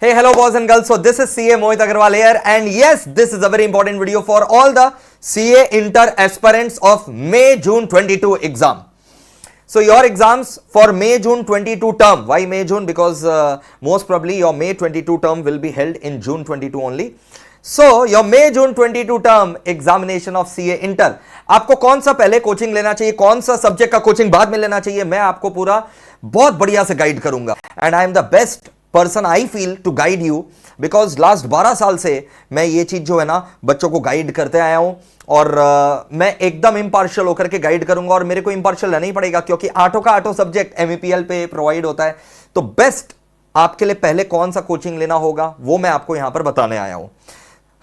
Hey, hello boys and girls. So this is CA Mohit Agarwal here, and yes, this is a very important video for all the CA Inter aspirants of May-June 22 exam. So your exams for May-June 22 term. Why May-June? Because most probably your May 22 term will be held in June 22 only. So your May-June 22 term examination of CA Inter. आपको कौन सा पहले coaching लेना चाहिए, कौन सा subject का coaching बाद में लेना चाहिए, मैं आपको पूरा बहुत बढ़िया से गाइड करूंगा. And I am the best person I feel to guide you, because last 12 साल से मैं ये चीज जो है ना बच्चों को गाइड करते आया हूं, और मैं एकदम इम्पार्शियल होकर के गाइड करूंगा. और मेरे को इम्पार्शियल रहना ही पड़ेगा क्योंकि आठों का आठों सब्जेक्ट MEPL पे प्रोवाइड होता है. तो बेस्ट आपके लिए पहले कौन सा कोचिंग लेना होगा वो मैं आपको यहां पर बताने आया हूं.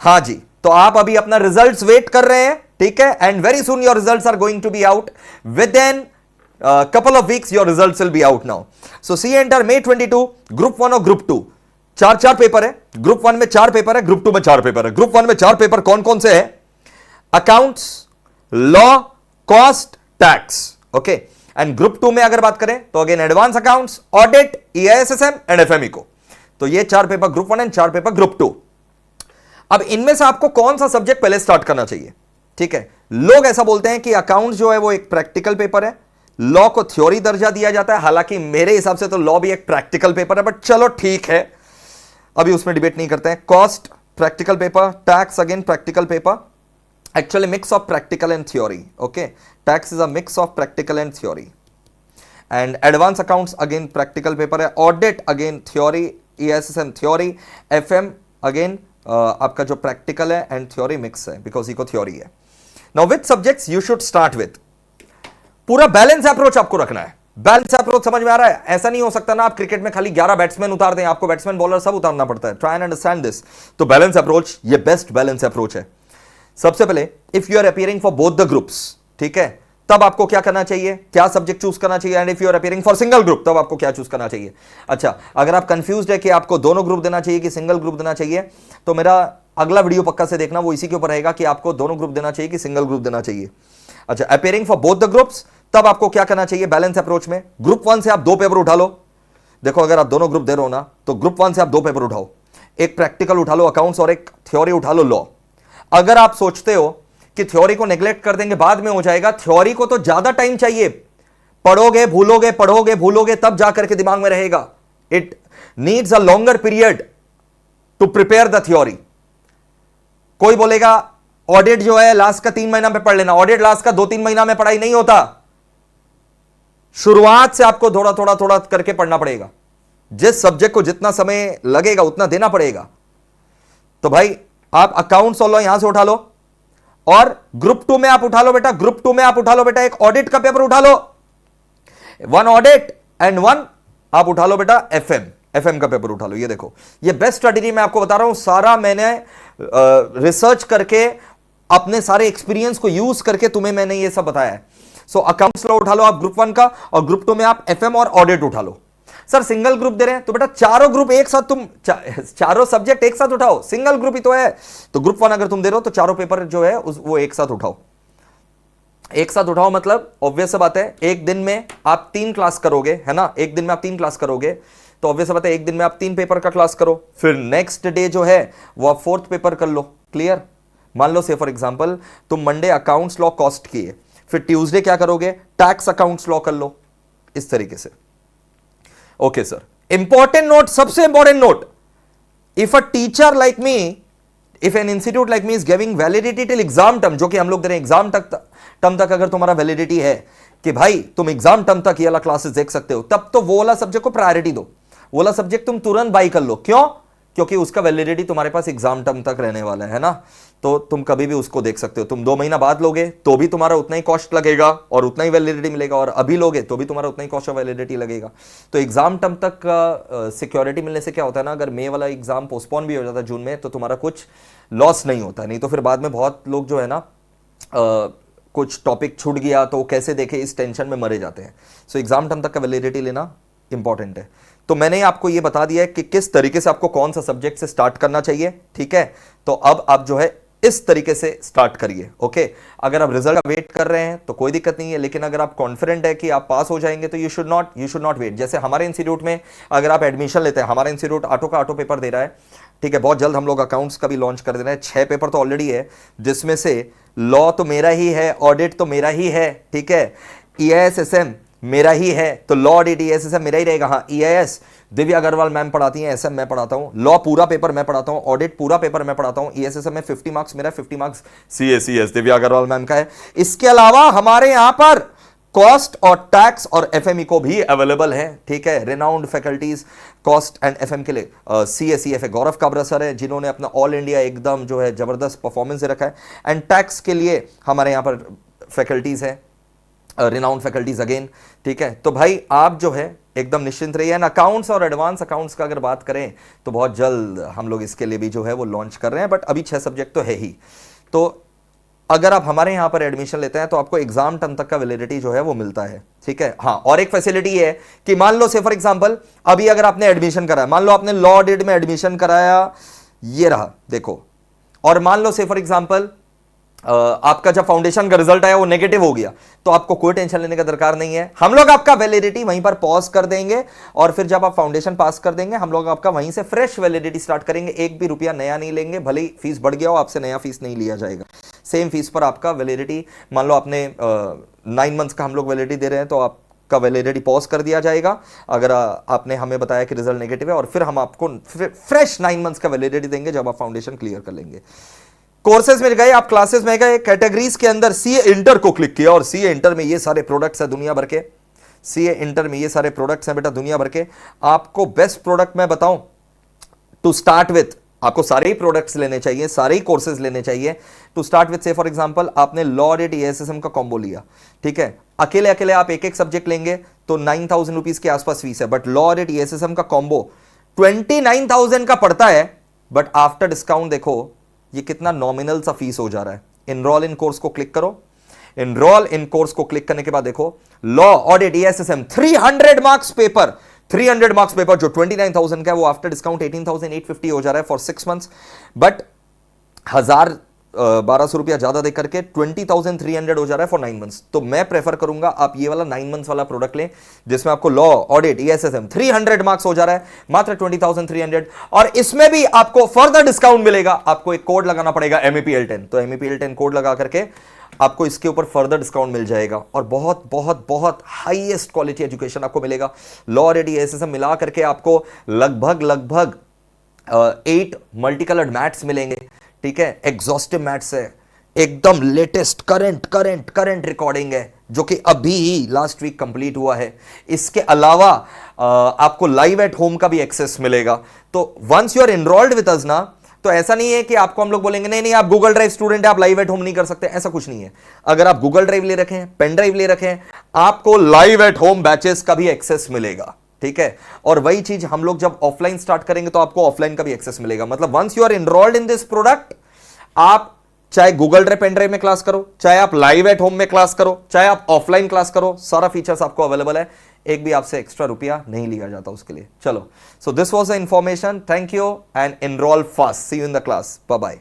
हाँ जी, तो आप अभी अपना रिजल्ट्स वेट कर रहे हैं, ठीक है. And very soon your results are going to be out. Within couple of weeks your results will be out now. So CA Inter May 22 group 1 और ग्रुप 2 चार पेपर है. ग्रुप 1 में 4 paper है, ग्रुप 2 में 4 paper है. Group 1 में 4 paper कौन कौन से है? Accounts, law, cost, tax. Okay. And group 2 में अगर बात करें तो again advance accounts, audit, EISSM and FME को. तो ये 4 paper group 1 and 4 paper group 2. अब इनमें से आपको कौन सा सब्जेक्ट पहले स्टार्ट करना चाहिए? ठीक है, लोग ऐसा बोलते हैं कि अकाउंट्स जो है वो एक प्रैक्टिकल पेपर है, लॉ को थ्योरी दर्जा दिया जाता है. हालांकि मेरे हिसाब से तो लॉ भी एक प्रैक्टिकल पेपर है, बट चलो ठीक है, अभी उसमें डिबेट नहीं करते हैं. Cost practical paper, tax again practical paper, actually mix of practical and theory. Okay, tax is a mix of practical and theory. And advance accounts again practical paper है, audit again theory, EISSM theory, FM again आपका जो practical है and theory mix है, because eco theory है. Now which subjects you should start with? पूरा balance approach आपको रखना है. बैलेंस अप्रोच समझ में आ रहा है? ऐसा नहीं हो सकता ना आप क्रिकेट में खाली 11 बैट्समैन उतार दें, आपको बैट्समैन बॉलर सब उतारना पड़ता है. Try and understand this. तो बैलेंस अप्रोच ये बेस्ट बैलेंस अप्रोच है. सबसे पहले if you are appearing for both the groups, ठीक है, तब आपको क्या करना चाहिए, क्या सब्जेक्ट चूज करना चाहिए. And if you are appearing for single group तब आपको क्या चूज करना चाहिए. अच्छा, अगर आप कंफ्यूज्ड है कि आपको दोनों ग्रुप देना चाहिए कि सिंगल ग्रुप देना चाहिए, तो मेरा अगला वीडियो पक्का से देखना, वो इसी के ऊपर रहेगा कि आपको दोनों ग्रुप देना चाहिए कि सिंगल ग्रुप देना चाहिए. अच्छा, appearing for both the groups तब आपको क्या करना चाहिए बैलेंस अप्रोच में? ग्रुप 1 से आप 2 पेपर उठा लो. देखो, अगर आप दोनों ग्रुप दे रहे हो ना, तो ग्रुप 1 से आप 2 पेपर उठाओ. एक प्रैक्टिकल उठा लो अकाउंट्स और एक थ्योरी उठा लो लॉ. अगर आप सोचते हो कि थ्योरी को नेग्लेक्ट कर देंगे बाद में हो जाएगा, थ्योरी को तो ज्यादा टाइम चाहिए. पढ़ोगे भूलोगे, पढ़ोगे भूलोगे, तब जाकर के दिमाग में रहेगा. It needs a longer period to prepare the theory. कोई बोलेगा ऑडिट जो है लास्ट का 3 महीना में पढ़ लेना. ऑडिट लास्ट का 2-3 महीना में पढ़ाई नहीं होता. शुरुआत से आपको थोड़ा थोड़ा थोड़ा करके पढ़ना पड़ेगा. जिस सब्जेक्ट को जितना समय लगेगा उतना देना पड़ेगा. तो भाई आप अकाउंट्स और लॉ यहां से उठा लो, और ग्रुप 2 में आप उठा लो बेटा, ग्रुप 2 में आप उठा लो बेटा एक ऑडिट का पेपर उठा लो. 1 ऑडिट एंड 1 आप उठा लो बेटा FM का पेपर उठा लो. ये देखो, ये बेस्ट स्ट्रेटेजी मैं आपको बता रहा हूं. सारा मैंने रिसर्च करके अपने सारे एक्सपीरियंस को यूज करके तुम्हें मैंने ये सब बताया है. सो अकाउंट्स लॉ उठा लो आप ग्रुप 1 का, और ग्रुप 2 में आप FM और ऑडिट उठा लो. सर सिंगल ग्रुप दे रहे हैं तो बेटा चारों ग्रुप एक साथ, तुम चारों सब्जेक्ट एक साथ उठाओ. सिंगल ग्रुप ही तो है. तो ग्रुप 1 अगर तुम दे रहे हो तो चारों पेपर जो है वो एक साथ उठाओ. एक साथ उठाओ मतलब ऑब्वियस सा बात है, एक दिन में आप 3 क्लास करोगे, है ना. एक दिन में आप 3 क्लास करोगे तो ऑब्वियस बात है एक दिन में आप 3 पेपर का क्लास करो. फिर नेक्स्ट डे जो है वो आप 4th पेपर कर लो. क्लियर? मान लो से फॉर एग्जांपल तुम मंडे अकाउंट्स लॉ कॉस्ट किए, फिर ट्यूसडे क्या करोगे, टैक्स अकाउंट्स लॉ कर लो. इस तरीके से. ओके सर, इंपॉर्टेंट नोट, सबसे important note, if a teacher like me, if an institute like me is giving validity till exam term, जो कि हम लोग दे रहे हैं एग्जाम टर्म तक अगर तुम्हारा वैलिडिटी है कि भाई तुम एग्जाम टर्म तक ये वाला क्लासेस देख सकते हो, तब तो वो वाला सब्जेक्ट को प्रायोरिटी दो. वो वाला सब्जेक्ट तुम तुरंत बाई कर लो. क्यों? क्योंकि उसका वैलिडिटी तुम्हारे पास एग्जाम टर्म तक रहने वाला है ना. तो तुम कभी भी उसको देख सकते हो. तुम 2 महीना बाद लोगे तो भी तुम्हारा उतना ही कॉस्ट लगेगा और उतना ही वैलिडिटी मिलेगा, और अभी लोगे तो भी तुम्हारा उतना ही कॉस्ट ऑफ वैलिडिटी लगेगा. तो एग्जाम टर्म तक का सिक्योरिटी मिलने से क्या होता है ना, अगर मे वाला एग्जाम पोस्टपोन भी हो जाता है जून में, तो तुम्हारा कुछ लॉस नहीं होता. नहीं तो फिर बाद में बहुत लोग जो है ना कुछ टॉपिक छूट गया तो कैसे देखे, इस टेंशन में मरे जाते हैं. सो एग्जाम टर्म तक का वैलिडिटी लेना इंपॉर्टेंट है. तो मैंने आपको ये बता दिया है कि किस तरीके से आपको कौन सा सब्जेक्ट से स्टार्ट करना चाहिए. ठीक है, तो अब आप जो है इस तरीके से स्टार्ट करिए। ओके, अगर आप रिजल्ट का वेट कर रहे हैं तो कोई दिक्कत नहीं है, लेकिन अगर आप कॉन्फिडेंट है कि आप पास हो जाएंगे तो यू शुड नॉट वेट। जैसे हमारे इंस्टीट्यूट में अगर आप एडमिशन लेते हैं, हमारा इंस्टीट्यूट ऑटो पेपर दे रहा है, ठीक है, बहुत जल्द हम लोग अकाउंट्स का भी लॉन्च कर दे रहे हैं। 6 पेपर तो ऑलरेडी है, जिसमें से लॉ तो मेरा ही है, ऑडिट तो मेरा ही है, ठीक है, EIS-SM मेरा ही है, तो लॉ ऑडिट EIS-SM मेरा ही रहेगा। हाँ, EIS दिव्या अग्रवाल मैम पढ़ाती हैं, SM मैं पढ़ाता हूं, लॉ पूरा पेपर मैं पढ़ाता हूं, ऑडिट पूरा पेपर मैं पढ़ाता हूं, EIS-SM में 50 मार्क्स मेरा, 50 marks CS Divya Agarwal ma'am का है। इसके अलावा हमारे यहां पर कॉस्ट और टैक्स और FME को भी अवेलेबल है, ठीक है, renowned faculties cost and FM के लिए CA गौरव काबरा सर है, जिन्होंने अपना ऑल इंडिया एकदम जो है जबरदस्त परफॉर्मेंस दे रखा है। एंड टैक्स के लिए हमारे यहां पर फैकल्टीज है, रिनाउंड फैकल्टीज अगेन, ठीक है। तो भाई आप जो है एकदम निश्चिंत रहिए। एंड अकाउंट्स और एडवांस अकाउंट्स का अगर बात करें तो बहुत जल्द हम लोग इसके लिए भी जो है वो लॉन्च कर रहे हैं, बट अभी 6 सब्जेक्ट तो है ही। तो अगर आप हमारे यहां पर एडमिशन लेते हैं तो आपको एग्जाम टर्म तक का वैलिडिटी जो है वो मिलता है, ठीक है। हाँ, और एक फैसिलिटी है कि मान लो से फॉर एग्जांपल अभी अगर आपने एडमिशन कराया, मान लो आपने लॉ ऑडिट में एडमिशन कराया, ये रहा देखो, और मान लो से फॉर एग्जांपल आपका जब फाउंडेशन का रिजल्ट आया वो नेगेटिव हो गया, तो आपको कोई टेंशन लेने का दरकार नहीं है। हम लोग आपका वैलिडिटी वहीं पर पॉज कर देंगे, और फिर जब आप फाउंडेशन पास कर देंगे हम लोग आपका वहीं से फ्रेश वैलिडिटी स्टार्ट करेंगे। एक भी रुपया नया नहीं लेंगे, भले ही फीस बढ़ गया हो, आपसे नया फीस नहीं लिया जाएगा। सेम फीस पर आपका वैलिडिटी, मान लो आपने 9 मंथ्स का हम लोग वैलिडिटी दे रहे हैं, तो आपका वैलिडिटी पॉज कर दिया जाएगा अगर आपने हमें बताया कि रिजल्ट नेगेटिव है, और फिर हम आपको फ्रेश 9 मंथ्स का वैलिडिटी देंगे जब आप फाउंडेशन क्लियर कर लेंगे। कोर्सेज में गए, आप क्लासेस में गए, कैटेगरीज के अंदर CA इंटर को क्लिक किया, और CA इंटर में ये सारे प्रोडक्ट्स है दुनिया भर के, CA इंटर में ये सारे प्रोडक्ट्स हैं बेटा दुनिया भर के। आपको बेस्ट प्रोडक्ट मैं बताऊं टू स्टार्ट विथ, आपको सारे ही प्रोडक्ट्स लेने चाहिए, सारे ही कोर्सेज लेने चाहिए। टू स्टार्ट विथ से फॉर एग्जांपल आपने लॉ ऑडिट EIS-SM का कॉम्बो लिया, ठीक है, अकेले अकेले आप एक एक सब्जेक्ट लेंगे तो 9,000 रुपीज के आसपास फीस है, बट लॉ ऑडिट EIS-SM का कॉम्बो 29,000 का पड़ता है, बट आफ्टर डिस्काउंट देखो ये कितना नॉमिनल सा फीस हो जा रहा है। इनरोल इन कोर्स को क्लिक करो, इनरोल इन कोर्स को क्लिक करने के बाद देखो law audit EIS-SM 300 marks paper, 300 marks paper जो 29,000 का है वो आफ्टर डिस्काउंट 18,850 हो जा रहा है फॉर 6 मंथ्स, बट 1,1200 रुपया ज्यादा देकर के 20,300 हो जा रहा है फॉर 9 मंथ्स। तो मैं प्रेफर करूंगा आप ये वाला 9 मंथ्स वाला प्रोडक्ट लें, जिसमें आपको लॉ ऑडिट EIS-SM 300 मार्क्स हो जा रहा है मात्र 20,300, और इसमें भी आपको फर्दर डिस्काउंट मिलेगा। आपको एक कोड लगाना पड़ेगा MEPL10, तो MEPL10 कोड लगा करके आपको इसके ऊपर फर्दर डिस्काउंट मिल जाएगा, और बहुत बहुत बहुत हाईएस्ट क्वालिटी एजुकेशन आपको मिलेगा। लॉ ऑडिट EIS-SM मिला करके आपको लगभग 8 मल्टी कलर्ड मैथ्स मिलेंगे, ठीक है, एग्जॉस्टिव मैथ्स है, एकदम लेटेस्ट करंट रिकॉर्डिंग है जो कि अभी ही लास्ट वीक कंप्लीट हुआ है। इसके अलावा आपको लाइव एट होम का भी एक्सेस मिलेगा। तो once you are enrolled with us ना, तो ऐसा नहीं है कि आपको हम लोग बोलेंगे नहीं आप गूगल ड्राइव स्टूडेंट है, आप लाइव एट होम नहीं कर सकते, ऐसा कुछ नहीं है। अगर आप गूगल ड्राइव ले रखे हैं, पेन ड्राइव ले रखे हैं, आपको लाइव एट होम बैचेस का भी एक्सेस मिलेगा, ठीक है। और वही चीज हम लोग जब ऑफलाइन स्टार्ट करेंगे तो आपको ऑफलाइन का भी एक्सेस मिलेगा। मतलब once you are enrolled in this product, आप चाहे गूगल ड्राइव पेन ड्राइव में क्लास करो, चाहे आप लाइव एट होम में क्लास करो, चाहे आप ऑफलाइन क्लास करो, सारा फीचर्स आपको अवेलेबल है। एक भी आपसे एक्स्ट्रा रुपया नहीं लिया जाता उसके लिए। चलो, so this was the information, thank you and enroll fast, see you in the class, bye bye.